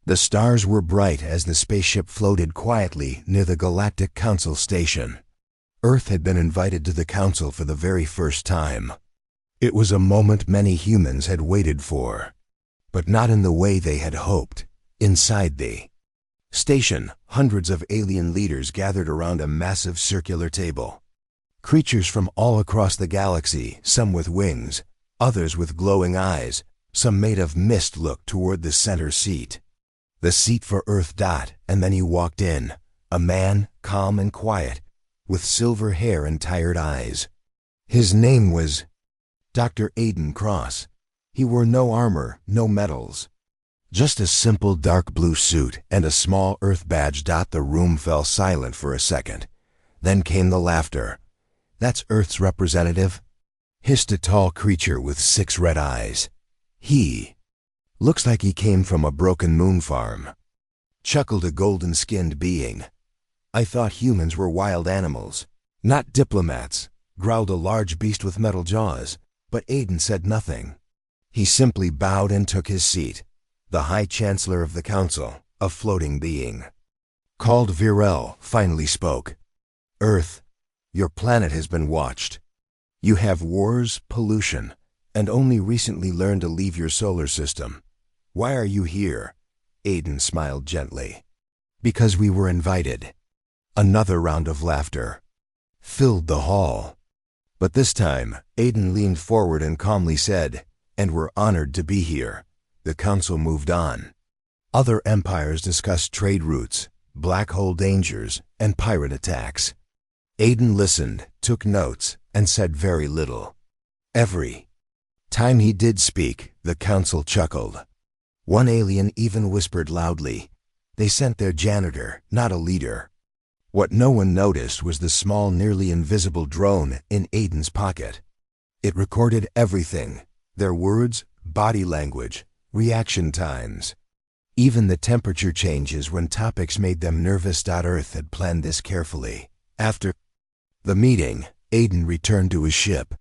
The stars were bright as the spaceship floated quietly near the Galactic Council station. Earth had been invited to the Council for the very first time. It was a moment many humans had waited for, but not in the way they had hoped. Inside the station, hundreds of alien leaders gathered around a massive circular table. Creatures from all across the galaxy, some with wings, others with glowing eyes, some made of mist, looked toward the center seat. The seat for Earth. And then he walked in, a man, calm and quiet, with silver hair and tired eyes. His name was Dr. Aiden Cross. He wore no armor, no medals. Just a simple dark blue suit and a small Earth badge. The room fell silent for a second. Then came the laughter. "That's Earth's representative," hissed a tall creature with 6 red eyes. "He looks like he came from a broken moon farm," chuckled a golden-skinned being. "I thought humans were wild animals, not diplomats," growled a large beast with metal jaws, but Aiden said nothing. He simply bowed and took his seat. The High Chancellor of the Council, a floating being, called Virel, finally spoke. "Earth, your planet has been watched. You have wars, pollution, and only recently learned to leave your solar system. Why are you here?" Aiden smiled gently. "Because we were invited." Another round of laughter filled the hall. But this time, Aiden leaned forward and calmly said, "And we're honored to be here." The council moved on. Other empires discussed trade routes, black hole dangers, and pirate attacks. Aiden listened, took notes, and said very little. Every time he did speak, the council chuckled. One alien even whispered loudly, "They sent their janitor, not a leader." What no one noticed was the small, nearly invisible drone in Aiden's pocket. It recorded everything: their words, body language, reaction times, even the temperature changes when topics made them nervous. Earth had planned this carefully. After the meeting, Aiden returned to his ship.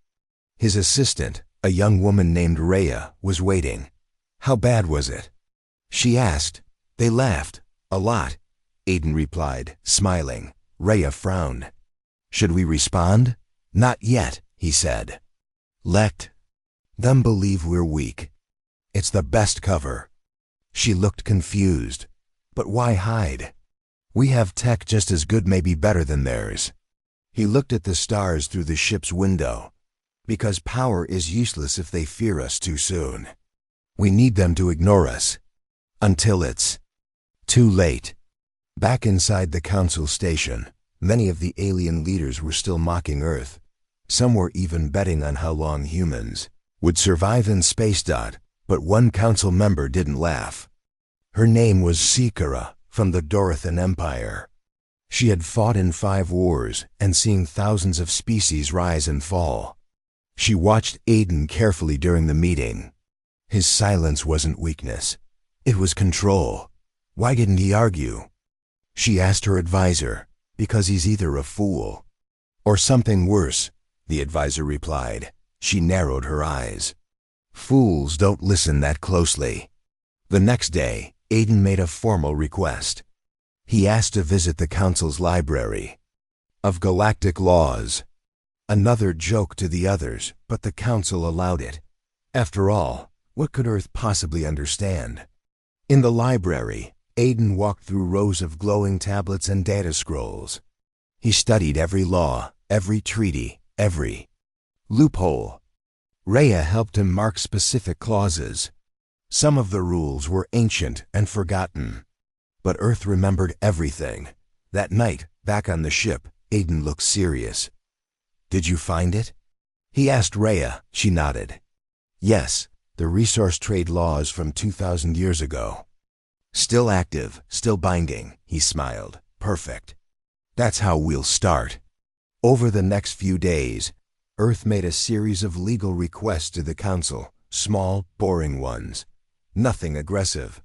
His assistant, a young woman named Rhea, was waiting. "How bad was it?" she asked. "They laughed. A lot," Aiden replied, smiling. Rhea frowned. "Should we respond?" "Not yet," he said. "Let them believe we're weak. It's the best cover." She looked confused. "But why hide? We have tech just as good, maybe better than theirs." He looked at the stars through the ship's window. "Because power is useless if they fear us too soon. We need them to ignore us until it's too late." Back inside the council station, many of the alien leaders were still mocking Earth. Some were even betting on how long humans would survive in space. But one council member didn't laugh. Her name was Sikara, from the Dorathan Empire. She had fought in 5 wars and seen thousands of species rise and fall. She watched Aiden carefully during the meeting. His silence wasn't weakness. It was control. Why didn't he argue? She asked her advisor. "Because he's either a fool or something worse," the advisor replied. She narrowed her eyes. "Fools don't listen that closely." The next day, Aiden made a formal request. He asked to visit the council's library of galactic laws. Another joke to the others, but the council allowed it. After all, what could Earth possibly understand? In the library, Aiden walked through rows of glowing tablets and data scrolls. He studied every law, every treaty, every loophole. Rhea helped him mark specific clauses. Some of the rules were ancient and forgotten, but Earth remembered everything. That night, back on the ship, Aiden looked serious. "Did you find it?" he asked Rhea. She nodded. "Yes, the resource trade laws from 2,000 years ago. Still active, still binding," he smiled. "Perfect. That's how we'll start." Over the next few days, Earth made a series of legal requests to the Council, small, boring ones. Nothing aggressive.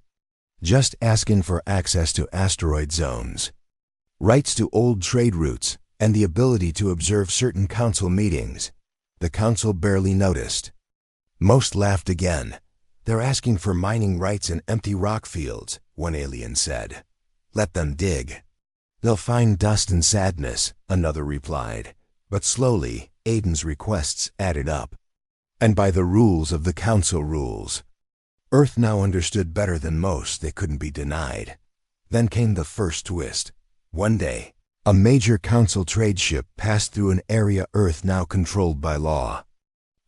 Just asking for access to asteroid zones, rights to old trade routes, and the ability to observe certain Council meetings. The Council barely noticed. Most laughed again. "They're asking for mining rights in empty rock fields. one alien said. Let them dig. They'll find dust and sadness, another replied. But slowly, Aiden's requests added up. And by the rules of the Council rules, Earth now understood better than most they couldn't be denied. Then came the first twist. One day, a major Council trade ship passed through an area Earth now controlled by law.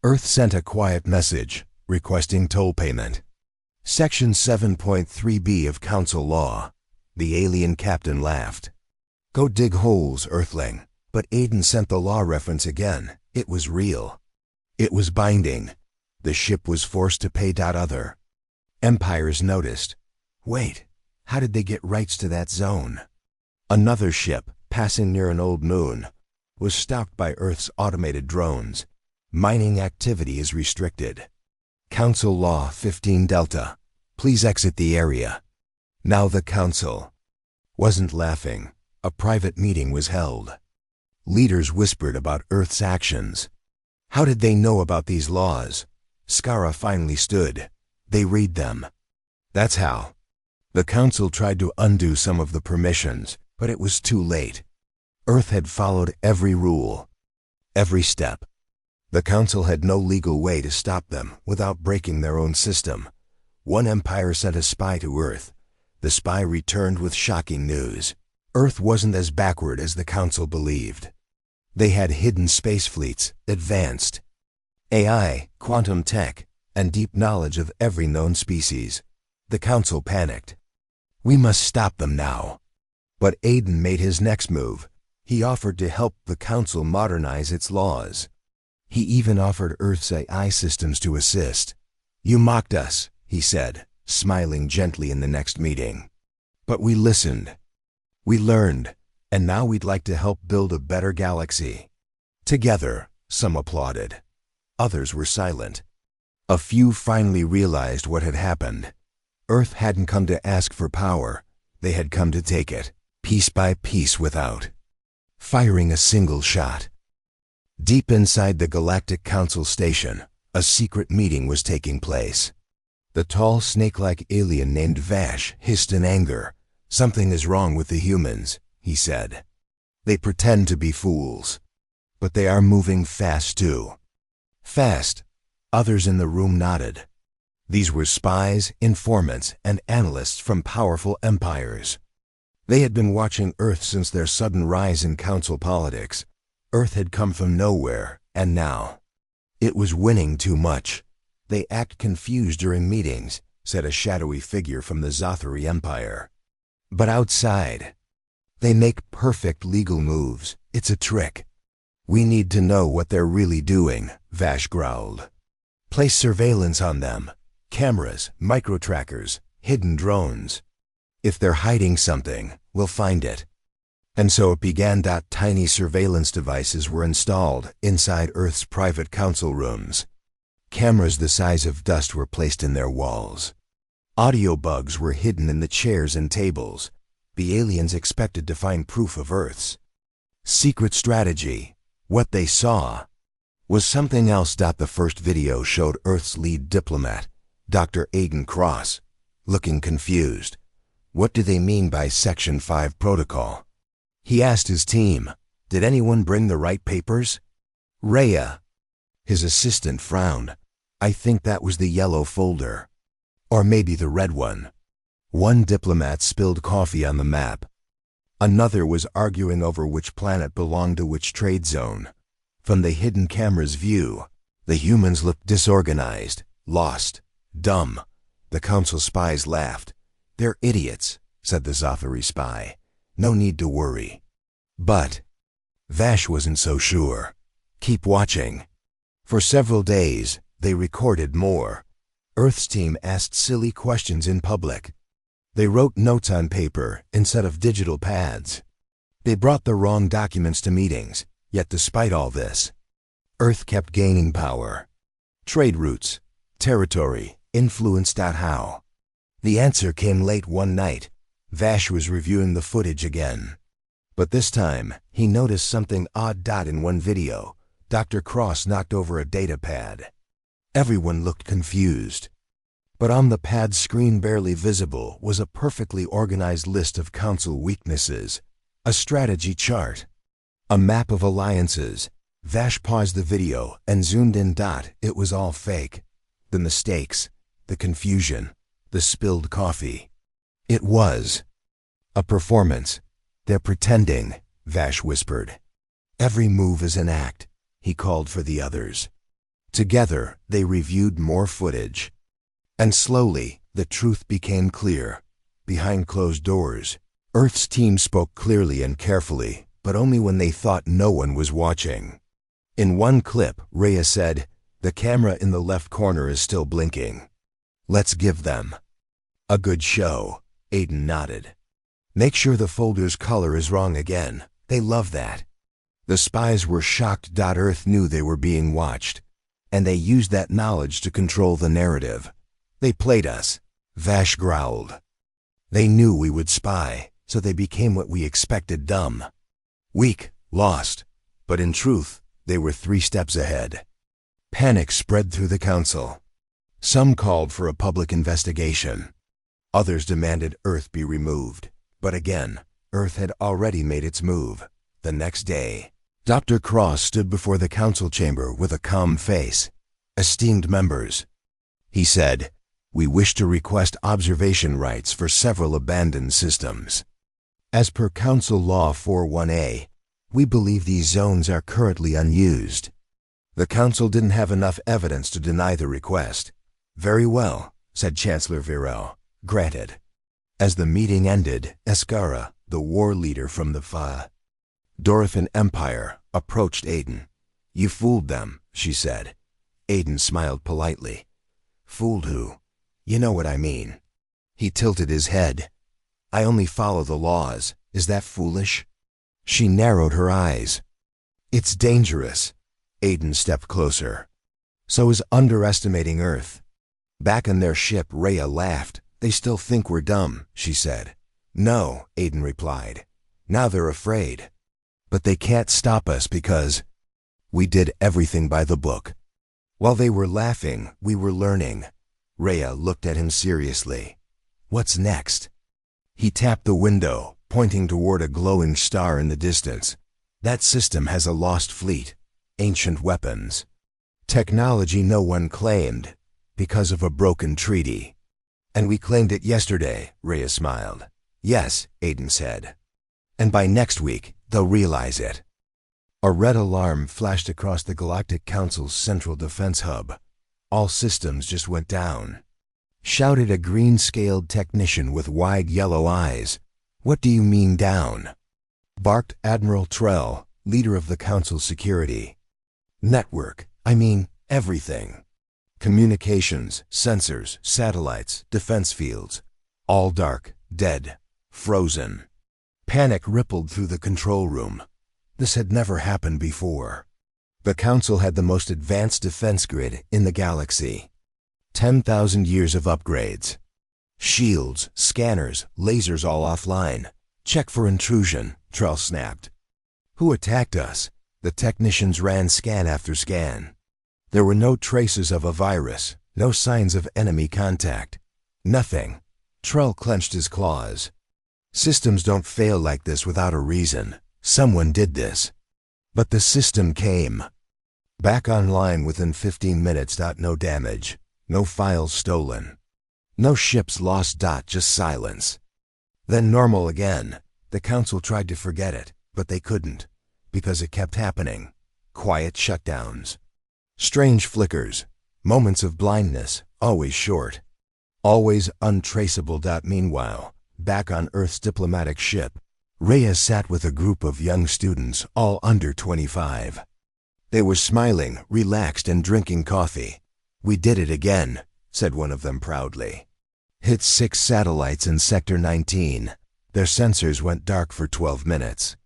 Earth sent a quiet message, requesting toll payment. Section 7.3b of Council law. The alien captain laughed. Go dig holes, Earthling. But Aiden sent the law reference again. It was real. It was binding. The ship was forced to pay. Other empires noticed. Wait, how did they get rights to that zone? Another ship, passing near an old moon, was stopped by Earth's automated drones. Mining activity is restricted. Council Law 15 Delta. Please exit the area. Now the Council wasn't laughing. A private meeting was held. Leaders whispered about Earth's actions. How did they know about these laws? Skara finally stood. They read them. That's how. The Council tried to undo some of the permissions, but it was too late. Earth had followed every rule, every step. The Council had no legal way to stop them without breaking their own system. One empire sent a spy to Earth. The spy returned with shocking news. Earth wasn't as backward as the Council believed. They had hidden space fleets, advanced AI, quantum tech, and deep knowledge of every known species. The Council panicked. We must stop them now. But Aiden made his next move. He offered to help the Council modernize its laws. He even offered Earth's AI systems to assist. You mocked us, he said, smiling gently in the next meeting. But we listened. We learned. And now we'd like to help build a better galaxy. Together, some applauded. Others were silent. A few finally realized what had happened. Earth hadn't come to ask for power. They had come to take it, piece by piece without firing a single shot. Deep inside the Galactic Council station, a secret meeting was taking place. The tall snake-like alien named Vash hissed in anger. Something is wrong with the humans, he said. They pretend to be fools. But they are moving fast too. Fast. Others in the room nodded. These were spies, informants, and analysts from powerful empires. They had been watching Earth since their sudden rise in Council politics. Earth had come from nowhere, and now it was winning too much. They act confused during meetings, said a shadowy figure from the Zothari Empire. But outside, they make perfect legal moves. It's a trick. We need to know what they're really doing, Vash growled. Place surveillance on them. Cameras, micro-trackers, hidden drones. If they're hiding something, we'll find it. And so it began. Tiny surveillance devices were installed inside Earth's private council rooms. Cameras the size of dust were placed in their walls. Audio bugs were hidden in the chairs and tables. The aliens expected to find proof of Earth's secret strategy. What they saw was something else. The first video showed Earth's lead diplomat, Dr. Aiden Cross, looking confused. What do they mean by Section 5 protocol? He asked his team, did anyone bring the right papers? Rhea, his assistant, frowned. I think that was the yellow folder. Or maybe the red one. One diplomat spilled coffee on the map. Another was arguing over which planet belonged to which trade zone. From the hidden camera's view, the humans looked disorganized, lost, dumb. The council spies laughed. They're idiots, said the Zothari spy. No need to worry. But Vash wasn't so sure. Keep watching. For several days, they recorded more. Earth's team asked silly questions in public. They wrote notes on paper instead of digital pads. They brought the wrong documents to meetings, yet despite all this, Earth kept gaining power. Trade routes, territory, influence. How? The answer came late one night. Vash was reviewing the footage again. But this time, he noticed something odd. In one video, Dr. Cross knocked over a data pad. Everyone looked confused. But on the pad screen, barely visible, was a perfectly organized list of council weaknesses, a strategy chart, a map of alliances. Vash paused the video and zoomed in. It was all fake. The mistakes, the confusion, the spilled coffee. It was a performance. They're pretending, Vash whispered. Every move is an act, he called for the others. Together, they reviewed more footage. And slowly, the truth became clear. Behind closed doors, Earth's team spoke clearly and carefully, but only when they thought no one was watching. In one clip, Rhea said, "The camera in the left corner is still blinking. Let's give them a good show." Aiden nodded. "Make sure the folder's color is wrong again. They love that." The spies were shocked. Earth knew they were being watched, and they used that knowledge to control the narrative. "They played us," Vash growled. "They knew we would spy, so they became what we expected: dumb, weak, lost. But in truth, they were 3 steps ahead." Panic spread through the council. Some called for a public investigation. Others demanded Earth be removed. But again, Earth had already made its move. The next day, Dr. Cross stood before the council chamber with a calm face. "Esteemed members," he said, "we wish to request observation rights for several abandoned systems. As per Council Law 41A, we believe these zones are currently unused." The council didn't have enough evidence to deny the request. "Very well," said Chancellor Virel. "Granted." As the meeting ended, Escara, the war leader from the Dorothan Empire, approached Aiden. "You fooled them," she said. Aiden smiled politely. "Fooled who?" "You know what I mean." He tilted his head. "I only follow the laws. Is that foolish?" She narrowed her eyes. "It's dangerous." Aiden stepped closer. "So is underestimating Earth." Back in their ship, Rhea laughed. "They still think we're dumb," she said. "No," Aiden replied. "Now they're afraid. But they can't stop us because we did everything by the book." While they were laughing, we were learning. Rhea looked at him seriously. "What's next?" He tapped the window, pointing toward a glowing star in the distance. "That system has a lost fleet, ancient weapons, technology no one claimed, because of a broken treaty." "And we claimed it yesterday," Rhea smiled. "Yes," Aiden said. "And by next week, they'll realize it." A red alarm flashed across the Galactic Council's central defense hub. "All systems just went down," shouted a green-scaled technician with wide yellow eyes. "What do you mean down?" barked Admiral Trell, leader of the Council's security. "Network, I mean everything. Communications, sensors, satellites, defense fields. All dark, dead, frozen." Panic rippled through the control room. This had never happened before. The Council had the most advanced defense grid in the galaxy. 10,000 years of upgrades. Shields, scanners, lasers all offline. "Check for intrusion," Trell snapped. "Who attacked us?" The technicians ran scan after scan. There were no traces of a virus, no signs of enemy contact. Nothing. Trell clenched his claws. "Systems don't fail like this without a reason. Someone did this." But the system came back online within 15 minutes. No damage, no files stolen, no ships lost. Just silence. Then normal again. The Council tried to forget it, but they couldn't, because it kept happening. Quiet shutdowns. Strange flickers. Moments of blindness, always short. Always untraceable. Meanwhile, back on Earth's diplomatic ship, Rhea sat with a group of young students, all under 25. They were smiling, relaxed, and drinking coffee. "We did it again," said one of them proudly. "Hit 6 satellites in Sector 19. Their sensors went dark for 12 minutes.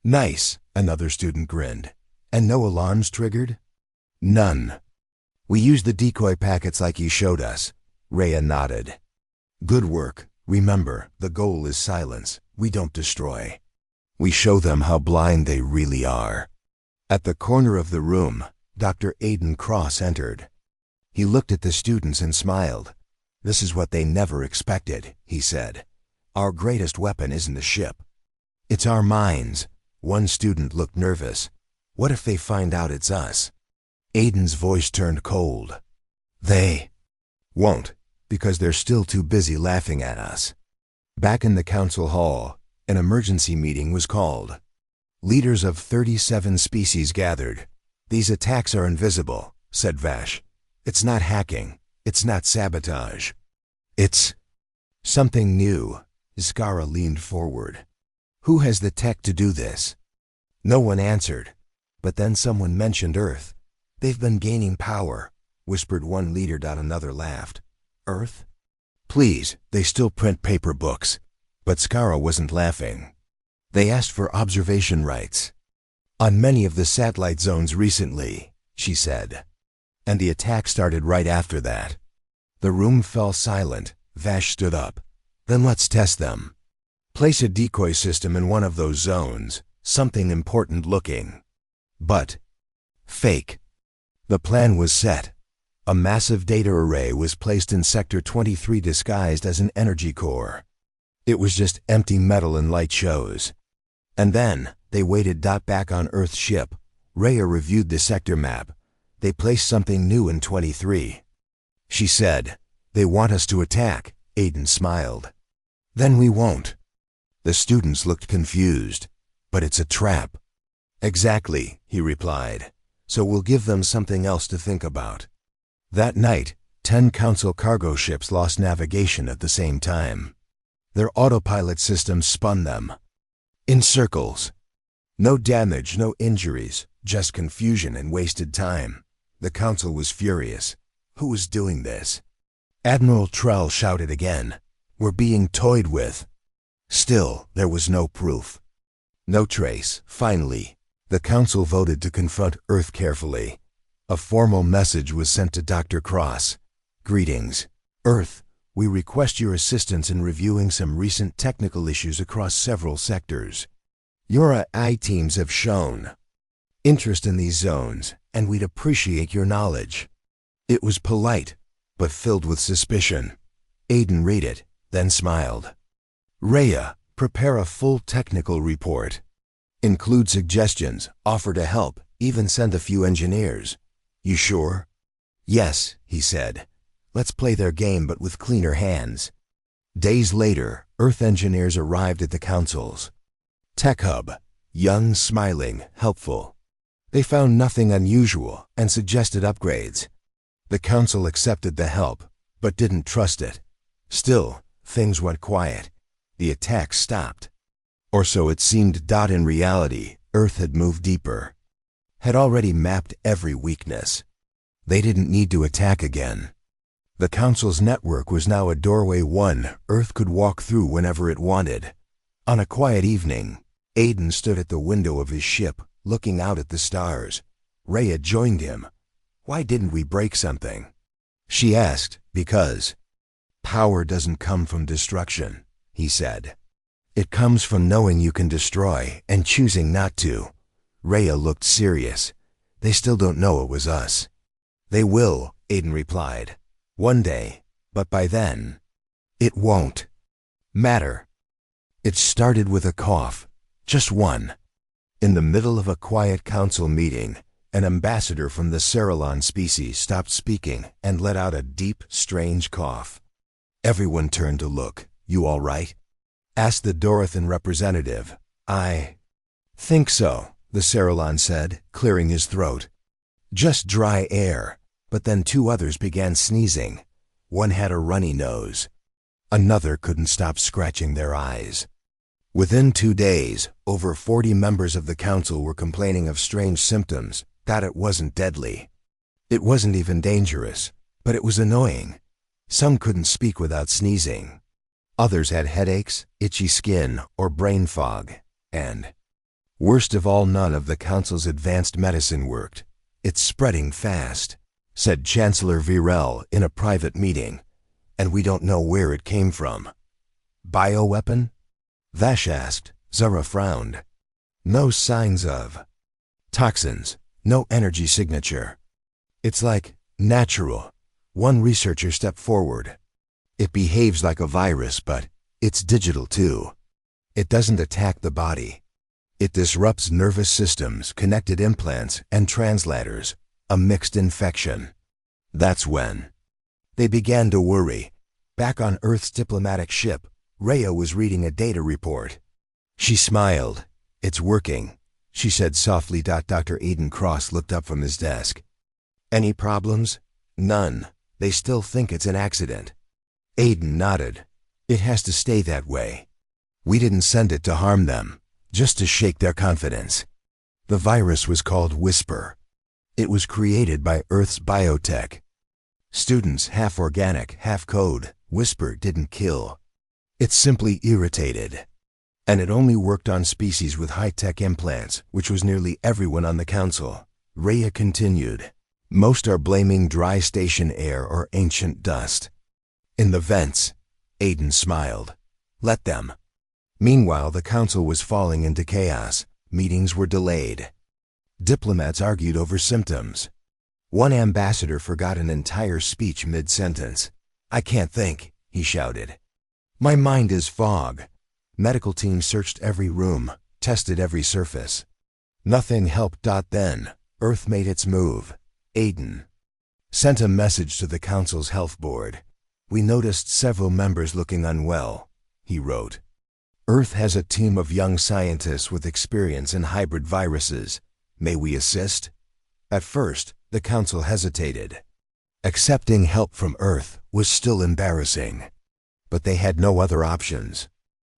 "Nice," another student grinned. "And no alarms triggered?" "None. We used the decoy packets like you showed us." Rhea nodded. "Good work. Remember, the goal is silence. We don't destroy. We show them how blind they really are." At the corner of the room, Dr. Aiden Cross entered. He looked at the students and smiled. This is what they never expected, he said. Our greatest weapon isn't the ship. It's our minds. One student looked nervous. What if they find out it's us? Aiden's voice turned cold. They won't, because they're still too busy laughing at us. Back in the council hall, an emergency meeting was called. Leaders of 37 species gathered. These attacks are invisible, said Vash. It's not hacking. It's not sabotage. It's something new. Iskara leaned forward. Who has the tech to do this? No one answered. But then someone mentioned Earth. They've been gaining power, whispered one leader. Another laughed. Earth? Please, they still print paper books. But Skara wasn't laughing. They asked for observation rights on many of the satellite zones recently, she said. And the attack started right after that. The room fell silent. Vash stood up. Then let's test them. Place a decoy system in one of those zones, something important looking. But fake. The plan was set. A massive data array was placed in Sector 23 disguised as an energy core. It was just empty metal and light shows. And then they waited. Back on Earth's ship, Rhea reviewed the sector map. They placed something new in 23. She said, they want us to attack. Aiden smiled. Then we won't. The students looked confused. But it's a trap. Exactly, he replied. So we'll give them something else to think about. That night, 10 council cargo ships lost navigation at the same time. Their autopilot systems spun them in circles. No damage, no injuries, just confusion and wasted time. The council was furious. Who was doing this? Admiral Trell shouted again. We're being toyed with. Still, there was no proof. No trace. Finally, the council voted to confront Earth carefully. A formal message was sent to Dr. Cross. Greetings, Earth. We request your assistance in reviewing some recent technical issues across several sectors. Your AI teams have shown interest in these zones, and we'd appreciate your knowledge. It was polite, but filled with suspicion. Aiden read it, then smiled. Rhea, prepare a full technical report. Include suggestions, offer to help, even send a few engineers. You sure? Yes, he said. Let's play their game but with cleaner hands. Days later, Earth engineers arrived at the council's tech hub, young, smiling, helpful. They found nothing unusual and suggested upgrades. The council accepted the help, but didn't trust it. Still, things went quiet. The attacks stopped. Or so it seemed. In reality, Earth had moved deeper, had already mapped every weakness. They didn't need to attack again. The council's network was now a doorway one Earth could walk through whenever it wanted. On a quiet evening, Aiden stood at the window of his ship, looking out at the stars. Rhea joined him. Why didn't we break something? She asked. Because power doesn't come from destruction, he said. It comes from knowing you can destroy and choosing not to. Rhea looked serious. They still don't know it was us. They will, Aiden replied. One day, but by then, it won't matter. It started with a cough, just one. In the middle of a quiet council meeting, an ambassador from the Cerilon species stopped speaking and let out a deep, strange cough. Everyone turned to look. You all right? Asked the Dorothan representative. I think so, the Cerilon said, clearing his throat. Just dry air. But then 2 others began sneezing. One had a runny nose. Another couldn't stop scratching their eyes. Within 2 days, over 40 members of the council were complaining of strange symptoms. That it wasn't deadly. It wasn't even dangerous, but it was annoying. Some couldn't speak without sneezing. Others had headaches, itchy skin, or brain fog. And, worst of all, none of the council's advanced medicine worked. It's spreading fast, said Chancellor Virel in a private meeting, and we don't know where it came from. Bioweapon? Vash asked. Zara frowned. No signs of toxins, no energy signature. It's like natural. One researcher stepped forward. It behaves like a virus, but it's digital too. It doesn't attack the body. It disrupts nervous systems, connected implants, and translators, a mixed infection. That's when they began to worry. Back on Earth's diplomatic ship, Rhea was reading a data report. She smiled. "It's working," she said softly. Dr. Aiden Cross looked up from his desk. "Any problems?" "None. They still think it's an accident." Aiden nodded. "It has to stay that way. We didn't send it to harm them, just to shake their confidence." The virus was called Whisper. It was created by Earth's biotech. Students, half organic, half code. Whisper didn't kill. It simply irritated. And it only worked on species with high-tech implants, which was nearly everyone on the council. Rhea continued. "Most are blaming dry station air or ancient dust." "In the vents," Aiden smiled. "Let them." Meanwhile, the council was falling into chaos. Meetings were delayed. Diplomats argued over symptoms. One ambassador forgot an entire speech mid-sentence. "I can't think," he shouted. "My mind is fog." Medical teams searched every room, tested every surface. Nothing helped. Then, Earth made its move. Aiden sent a message to the council's health board. "We noticed several members looking unwell," he wrote. "Earth has a team of young scientists with experience in hybrid viruses. May we assist?" At first, the council hesitated. Accepting help from Earth was still embarrassing. But they had no other options.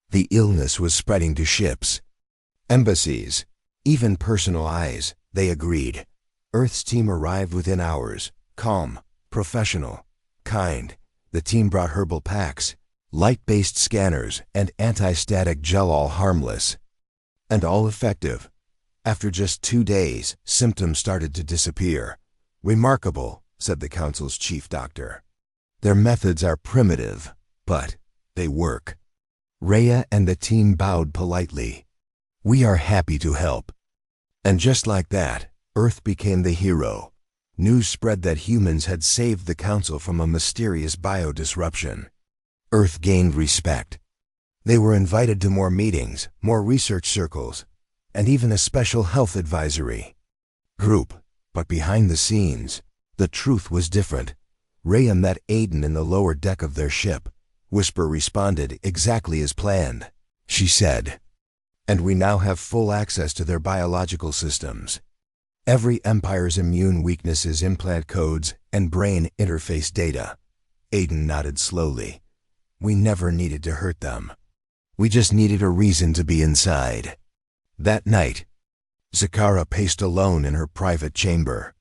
The illness was spreading to ships, embassies, even personal eyes. They agreed. Earth's team arrived within hours, calm, professional, kind. The team brought herbal packs, light-based scanners, and anti-static gel, all harmless and all effective. After just 2 days, symptoms started to disappear. "Remarkable," said the council's chief doctor. "Their methods are primitive, but they work." Rhea and the team bowed politely. "We are happy to help." And just like that, Earth became the hero. News spread that humans had saved the council from a mysterious biodisruption. Earth gained respect. They were invited to more meetings, more research circles, and even a special health advisory group. But behind the scenes, the truth was different. Rhea met Aiden in the lower deck of their ship. Whisper responded exactly as planned. She said, "And we now have full access to their biological systems. Every empire's immune weaknesses, implant codes, and brain interface data." Aiden nodded slowly. "We never needed to hurt them. We just needed a reason to be inside." That night, Zakara paced alone in her private chamber.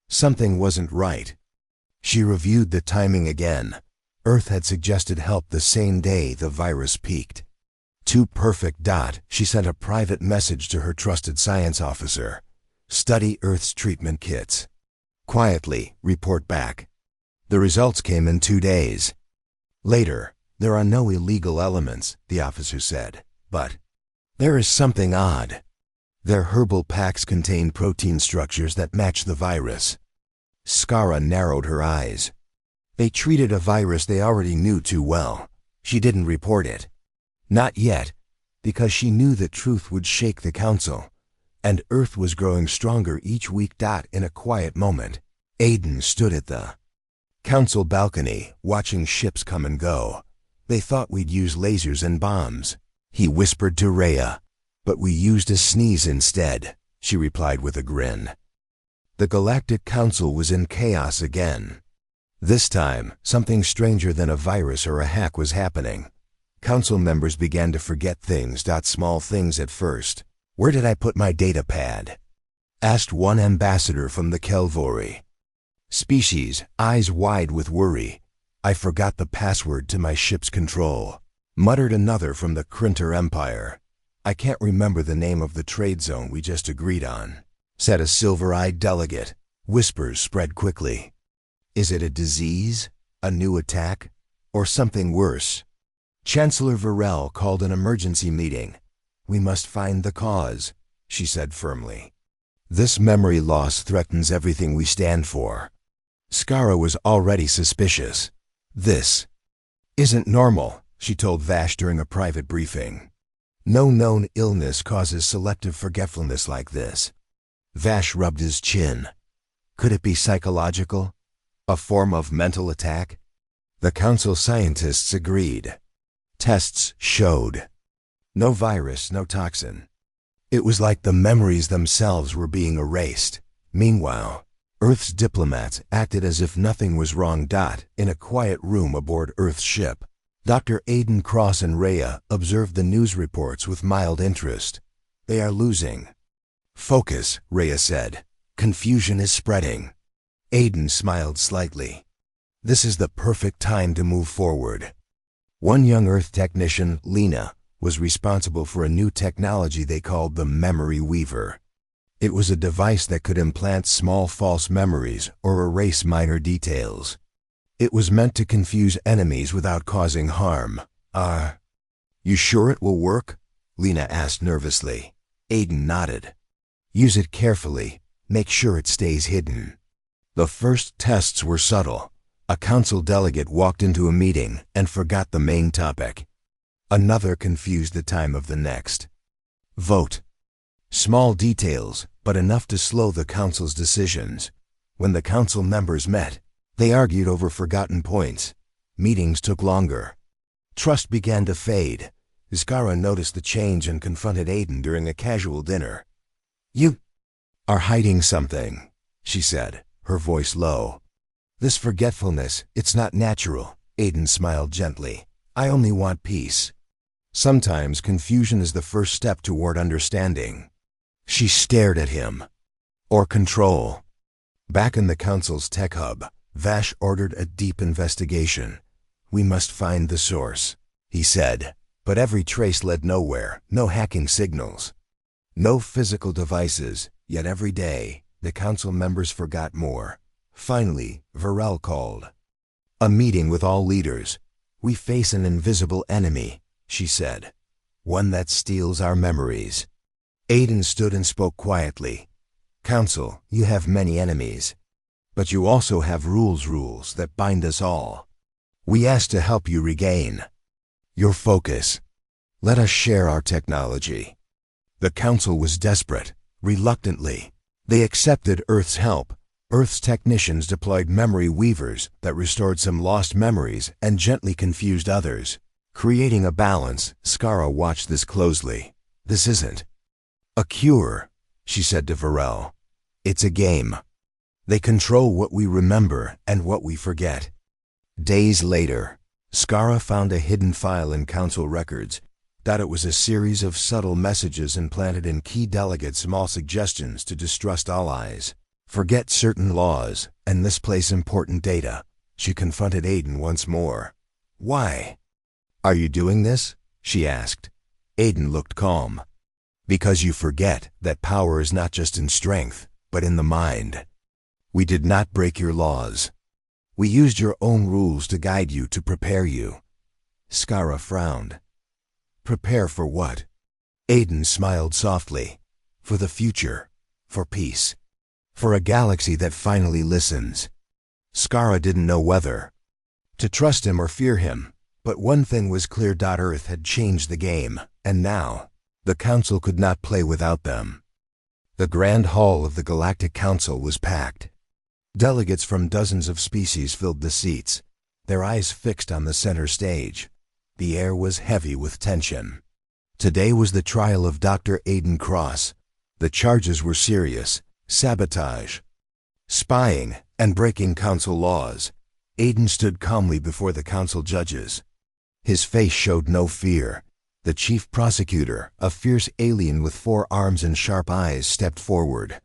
Something wasn't right. She reviewed the timing again. Earth had suggested help the same day the virus peaked. Too perfect. She sent a private message to her trusted science officer. "Study Earth's treatment kits. Quietly, report back." The results came in 2 days. Later, "There are no illegal elements," the officer said, "but there is something odd. Their herbal packs contain protein structures that match the virus." Skara narrowed her eyes. They treated a virus they already knew too well. She didn't report it. Not yet, because she knew the truth would shake the council. And Earth was growing stronger each week. In a quiet moment, Aiden stood at the council balcony, watching ships come and go. "They thought we'd use lasers and bombs," he whispered to Rhea. "But we used a sneeze instead," she replied with a grin. The Galactic Council was in chaos again. This time, something stranger than a virus or a hack was happening. Council members began to forget things. Small things at first. "Where did I put my data pad?" asked one ambassador from the Kelvori. Species, eyes wide with worry. "I forgot the password to my ship's control," muttered another from the Krinter Empire. "I can't remember the name of the trade zone we just agreed on," said a silver-eyed delegate. Whispers spread quickly. Is it a disease, a new attack, or something worse? Chancellor Varel called an emergency meeting. "We must find the cause," she said firmly. "This memory loss threatens everything we stand for." Skara was already suspicious. This isn't normal, she told Vash during a private briefing. No known illness causes selective forgetfulness like this. Vash rubbed his chin. Could it be psychological? A form of mental attack? The council scientists agreed. Tests showed. No virus, no toxin. It was like the memories themselves were being erased. Meanwhile, Earth's diplomats acted as if nothing was wrong. In a quiet room aboard Earth's ship, Dr. Aiden Cross and Rhea observed the news reports with mild interest. They are losing. Focus, Rhea said. Confusion is spreading. Aiden smiled slightly. This is the perfect time to move forward. One young Earth technician, Lena, was responsible for a new technology they called the Memory Weaver. It was a device that could implant small false memories or erase minor details. It was meant to confuse enemies without causing harm. You sure it will work? Lena asked nervously. Aiden nodded. Use it carefully. Make sure it stays hidden. The first tests were subtle. A council delegate walked into a meeting and forgot the main topic. Another confused the time of the next. Vote. Small details, but enough to slow the council's decisions. When the council members met, they argued over forgotten points. Meetings took longer. Trust began to fade. Iskara noticed the change and confronted Aiden during a casual dinner. You are hiding something, she said, her voice low. This forgetfulness, it's not natural. Aiden smiled gently. I only want peace. Sometimes confusion is the first step toward understanding. She stared at him. Or control. Back in the council's tech hub, Vash ordered a deep investigation. We must find the source, he said. But every trace led nowhere, no hacking signals. No physical devices, yet every day, the council members forgot more. Finally, Varel called. A meeting with all leaders. We face an invisible enemy, she said. One that steals our memories. Aiden stood and spoke quietly. Council, you have many enemies. But you also have rules that bind us all. We ask to help you regain your focus. Let us share our technology. The council was desperate. Reluctantly, they accepted Earth's help. Earth's technicians deployed memory weavers that restored some lost memories and gently confused others. Creating a balance, Skara watched this closely. This isn't a cure, she said to Varel. It's a game. They control what we remember and what we forget. Days later, Skara found a hidden file in council records. It was a series of subtle messages implanted in key delegates, small suggestions to distrust allies, forget certain laws, and misplace important data. She confronted Aiden once more. Why? Are you doing this? She asked. Aiden looked calm. Because you forget that power is not just in strength, but in the mind. We did not break your laws. We used your own rules to guide you, to prepare you. Skara frowned. Prepare for what? Aiden smiled softly. For the future. For peace. For a galaxy that finally listens. Skara didn't know whether to trust him or fear him, but one thing was clear: Earth had changed the game, and now the Council could not play without them. The Grand Hall of the Galactic Council was packed. Delegates from dozens of species filled the seats, their eyes fixed on the center stage. The air was heavy with tension. Today was the trial of Dr. Aiden Cross. The charges were serious: sabotage, spying, and breaking Council laws. Aiden stood calmly before the Council judges. His face showed no fear. The chief prosecutor, a fierce alien with 4 arms and sharp eyes, stepped forward.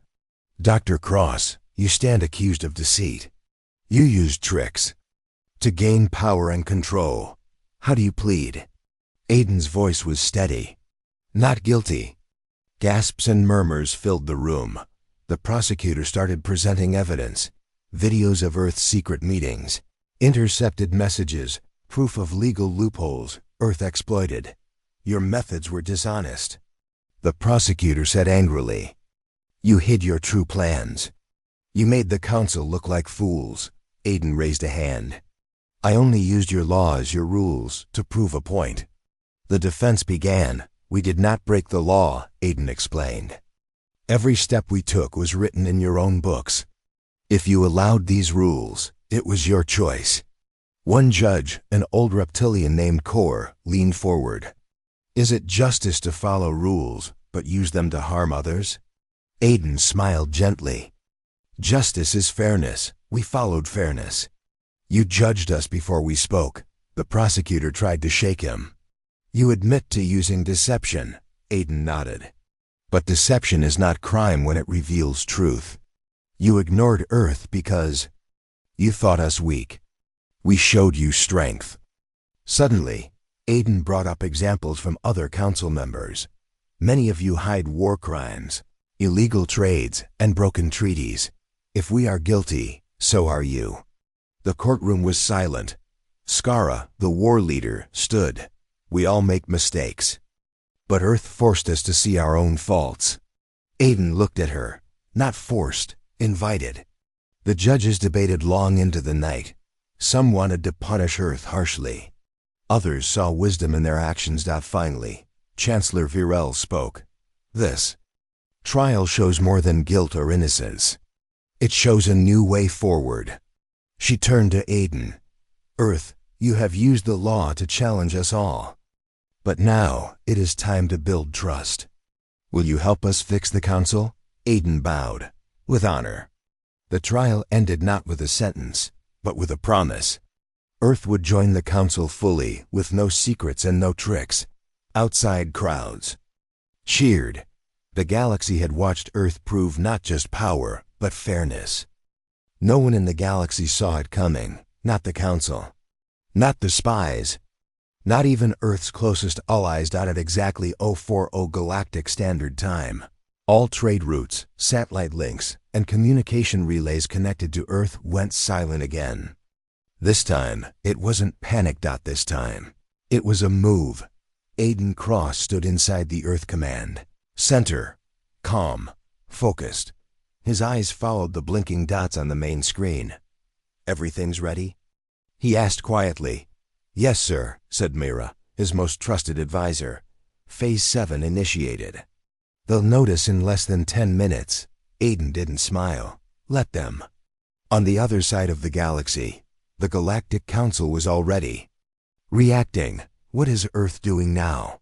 Dr. Cross, you stand accused of deceit. You used tricks to gain power and control. How do you plead? Aiden's voice was steady. Not guilty. Gasps and murmurs filled the room. The prosecutor started presenting evidence: videos of Earth's secret meetings, intercepted messages, proof of legal loopholes Earth exploited. Your methods were dishonest. The prosecutor said angrily, you hid your true plans. You made the Council look like fools. Aiden raised a hand. I only used your laws, your rules, to prove a point. The defense began. We did not break the law, Aiden explained. Every step we took was written in your own books. If you allowed these rules, it was your choice. One judge, an old reptilian named Kor, leaned forward. Is it justice to follow rules, but use them to harm others? Aiden smiled gently. Justice is fairness. We followed fairness. You judged us before we spoke. The prosecutor tried to shake him. You admit to using deception, Aiden nodded. But deception is not crime when it reveals truth. You ignored Earth because you thought us weak. We showed you strength. Suddenly, Aiden brought up examples from other council members. Many of you hide war crimes, illegal trades, and broken treaties. If we are guilty, so are you. The courtroom was silent. Skara, the war leader, stood. We all make mistakes. But Earth forced us to see our own faults. Aiden looked at her. Not forced, invited. The judges debated long into the night. Some wanted to punish Earth harshly. Others saw wisdom in their actions. Finally, Chancellor Virel spoke. This trial shows more than guilt or innocence. It shows a new way forward. She turned to Aiden. Earth, you have used the law to challenge us all. But now it is time to build trust. Will you help us fix the council? Aiden bowed. With honor. The trial ended not with a sentence, but with a promise. Earth would join the council fully, with no secrets and no tricks. Outside crowds cheered. The galaxy had watched Earth prove not just power, but fairness. No one in the galaxy saw it coming, not the council, not the spies, not even Earth's closest allies. At exactly 040 Galactic Standard Time, all trade routes, satellite links, and communication relays connected to Earth went silent again. This time, it wasn't panic. This time, it was a move. Aiden Cross stood inside the Earth Command Center, calm, focused. His eyes followed the blinking dots on the main screen. Everything's ready? He asked quietly. Yes, sir, said Mira, his most trusted advisor. Phase 7 initiated. They'll notice in less than 10 minutes. Aiden didn't smile. Let them. On the other side of the galaxy, the Galactic Council was already reacting. What is Earth doing now?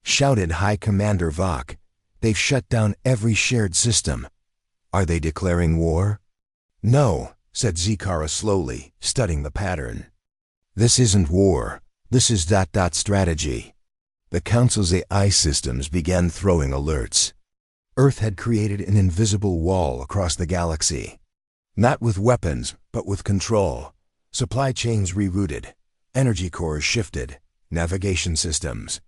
Shouted High Commander Vok. They've shut down every shared system. Are they declaring war? No, said Zikara slowly, studying the pattern. This isn't war. This is ... strategy. The Council's AI systems began throwing alerts. Earth had created an invisible wall across the galaxy. Not with weapons, but with control. Supply chains rerouted. Energy cores shifted. Navigation systems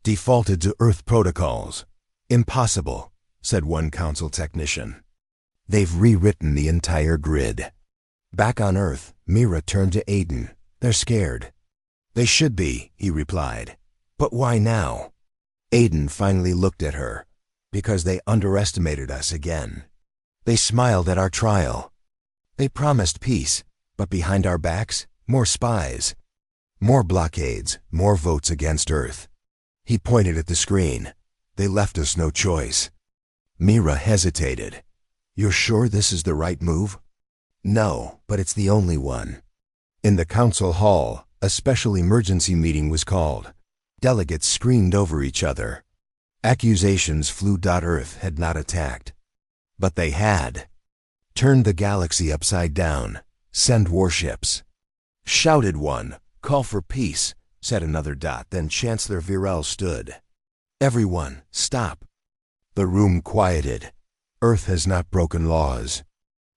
defaulted to Earth protocols. Impossible, said one Council technician. They've rewritten the entire grid. Back on Earth, Mira turned to Aiden. They're scared. They should be, he replied. But why now? Aiden finally looked at her. Because they underestimated us again. They smiled at our trial. They promised peace, but behind our backs, more spies. More blockades, more votes against Earth. He pointed at the screen. They left us no choice. Mira hesitated. You're sure this is the right move? No, but it's the only one. In the council hall, a special emergency meeting was called. Delegates screamed over each other. Accusations flew. Earth had not attacked. But they had. Turned the galaxy upside down. Send warships. Shouted one. Call for peace, said another. Then Chancellor Virel stood. Everyone, stop. The room quieted. Earth has not broken laws.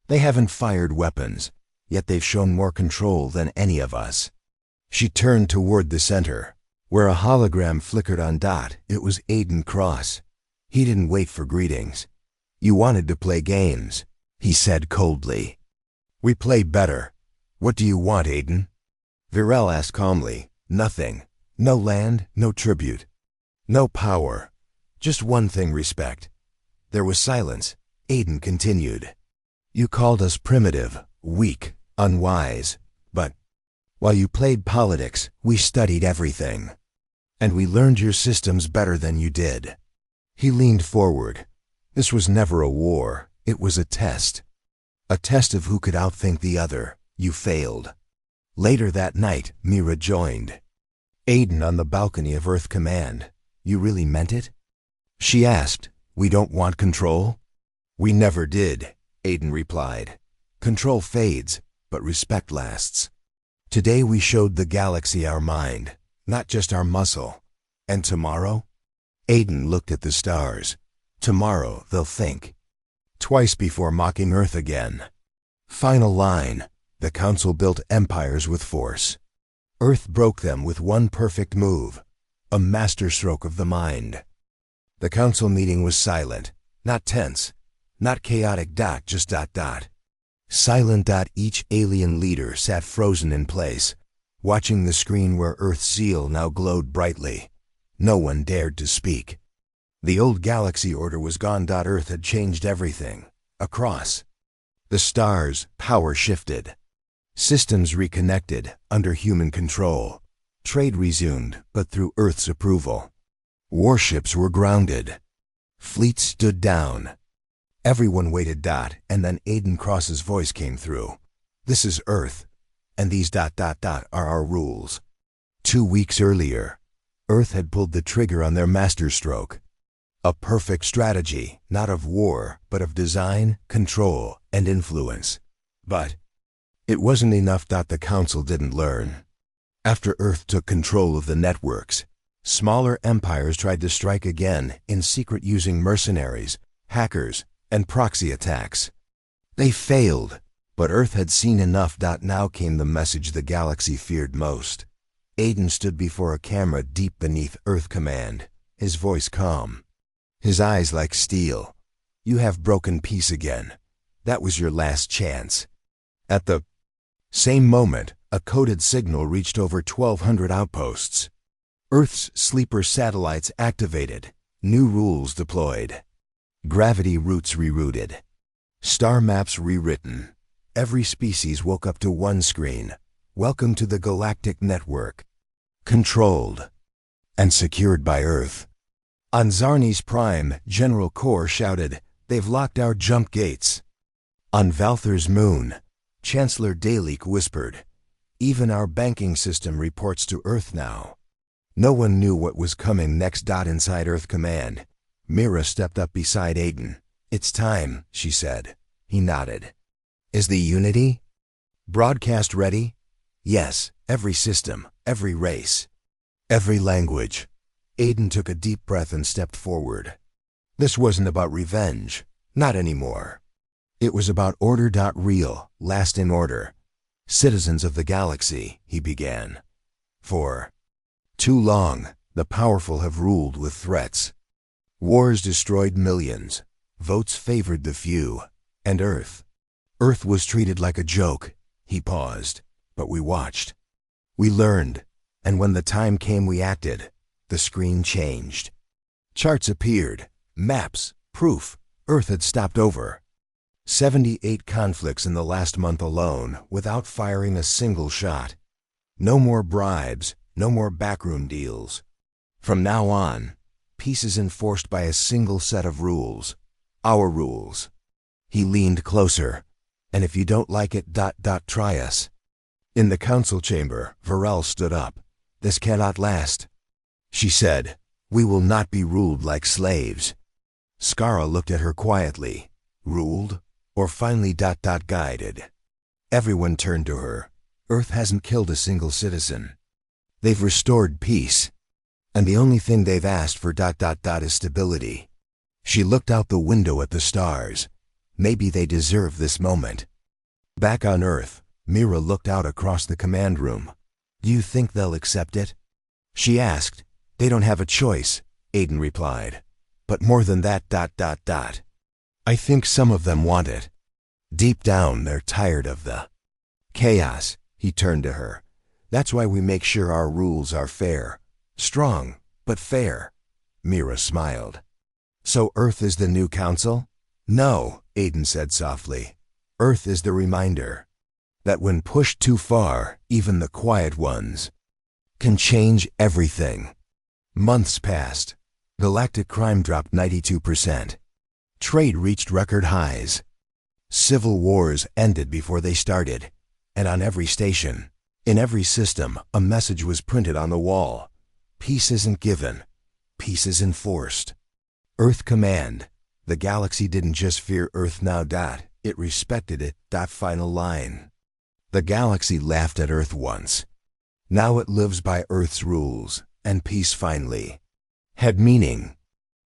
They haven't fired weapons, yet they've shown more control than any of us. She turned toward the center, where a hologram flickered on. It was Aiden Cross. He didn't wait for greetings. You wanted to play games, he said coldly. We play better. What do you want, Aiden? Virel asked calmly. Nothing. No land, no tribute. No power. Just one thing, respect. There was silence. Aiden continued. You called us primitive, weak, unwise, but While you played politics, we studied everything. And we learned your systems better than you did." He leaned forward. "This was never a war, it was a test. A test of who could outthink the other. You failed." Later that night, Mira joined Aiden on the balcony of Earth Command. "You really meant it?" She asked. "We don't want control?" "We never did," Aiden replied. "Control fades, but respect lasts. Today we showed the galaxy our mind, not just our muscle. And tomorrow?" Aiden looked at the stars. "Tomorrow they'll think. Twice before mocking Earth again." Final line. The Council built empires with force. Earth broke them with one perfect move, a masterstroke of the mind. The Council meeting was silent, not tense, not chaotic. Just ... Silent. Each alien leader sat frozen in place, watching the screen where Earth's seal now glowed brightly. No one dared to speak. The old galaxy order was gone. Earth had changed everything. Across the stars, power shifted. Systems reconnected, under human control. Trade resumed, but through Earth's approval. Warships were grounded. Fleets stood down. Everyone waited. And then Aiden Cross's voice came through. "This is Earth, and these ... are our rules." 2 weeks earlier, Earth had pulled the trigger on their masterstroke. A perfect strategy, not of war, but of design, control, and influence. But it wasn't enough. The Council didn't learn. After Earth took control of the networks, smaller empires tried to strike again, in secret, using mercenaries, hackers, and proxy attacks. They failed, but Earth had seen enough. Now came the message the galaxy feared most. Aiden stood before a camera deep beneath Earth Command, his voice calm, his eyes like steel. "You have broken peace again. That was your last chance." At the same moment, a coded signal reached over 1,200 outposts. Earth's sleeper satellites activated, new rules deployed. Gravity routes rerouted. Star maps rewritten. Every species woke up to one screen. "Welcome to the Galactic Network." Controlled and secured by Earth. On Zarni's Prime, General Kor shouted, "They've locked our jump gates." On Valther's moon, Chancellor Dalek whispered, "Even our banking system reports to Earth now." No one knew what was coming next. Inside Earth Command, Mira stepped up beside Aiden. "It's time," she said. He nodded. "Is the Unity broadcast ready?" "Yes, every system, every race, every language." Aiden took a deep breath and stepped forward. This wasn't about revenge, not anymore. It was about order. Real, last in order. "Citizens of the galaxy," he began. "For too long, the powerful have ruled with threats. Wars destroyed millions. Votes favored the few. And Earth was treated like a joke." He paused, "But we watched. We learned. And when the time came, we acted. The screen changed. Charts appeared, maps, proof. Earth had stopped over 78 conflicts in the last month alone, without firing a single shot. No more bribes, no more backroom deals. From now on, peace is enforced by a single set of rules. Our rules." He leaned closer. "And if you don't like it, try us." In the council chamber, Varel stood up. "This cannot last," she said. "We will not be ruled like slaves." Skara looked at her quietly. Ruled? Or finally guided? Everyone turned to her. Earth hasn't killed a single citizen. They've restored peace. And the only thing they've asked for is stability. She looked out the window at the stars. Maybe they deserve this moment. Back on Earth, Mira looked out across the command room. "Do you think they'll accept it?" she asked. "They don't have a choice," Aiden replied. "But more than that, I think some of them want it. Deep down, they're tired of the chaos." He turned to her. "That's why we make sure our rules are fair. Strong, but fair." Mira smiled. "So Earth is the new council?" "No," Aiden said softly. "Earth is the reminder. that when pushed too far, even the quiet ones can change everything. Months passed. Galactic crime dropped 92%. Trade reached record highs. Civil wars ended before they started. And on every station, in every system, a message was printed on the wall. Peace isn't given. Peace is enforced. Earth Command. The galaxy didn't just fear Earth now. It respected it. Final line. The galaxy laughed at Earth once. Now it lives by Earth's rules, and peace finally had meaning.